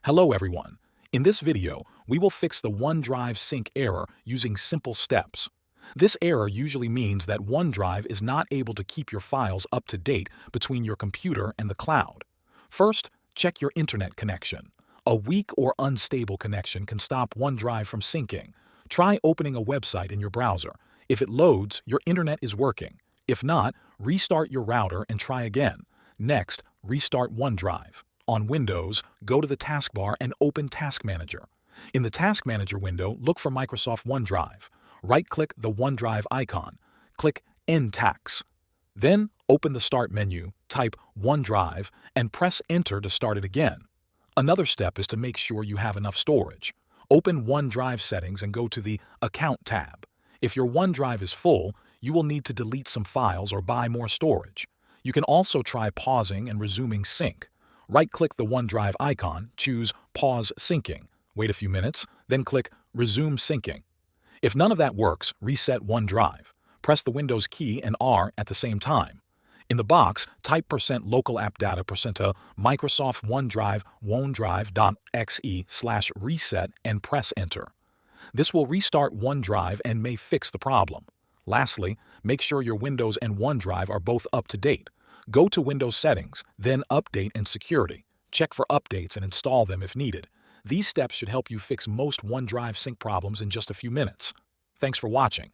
Hello everyone. In this video, we will fix the OneDrive sync error using simple steps. This error usually means that OneDrive is not able to keep your files up to date between your computer and the cloud. First, check your internet connection. A weak or unstable connection can stop OneDrive from syncing. Try opening a website in your browser. If it loads, your internet is working. If not, restart your router and try again. Next, restart OneDrive. On Windows, go to the taskbar and open Task Manager. In the Task Manager window, look for Microsoft OneDrive. Right-click the OneDrive icon. Click End Task. Then, open the Start menu, type OneDrive, and press Enter to start it again. Another step is to make sure you have enough storage. Open OneDrive settings and go to the Account tab. If your OneDrive is full, you will need to delete some files or buy more storage. You can also try pausing and resuming sync. Right-click the OneDrive icon, choose Pause Syncing, wait a few minutes, then click Resume Syncing. If none of that works, reset OneDrive. Press the Windows key and R at the same time. In the box, type %local app data %Microsoft OneDrive onedrive.exe/reset and press Enter. This will restart OneDrive and may fix the problem. Lastly, make sure your Windows and OneDrive are both up to date. Go to Windows Settings, then Update and Security. Check for updates and install them if needed. These steps should help you fix most OneDrive sync problems in just a few minutes. Thanks for watching.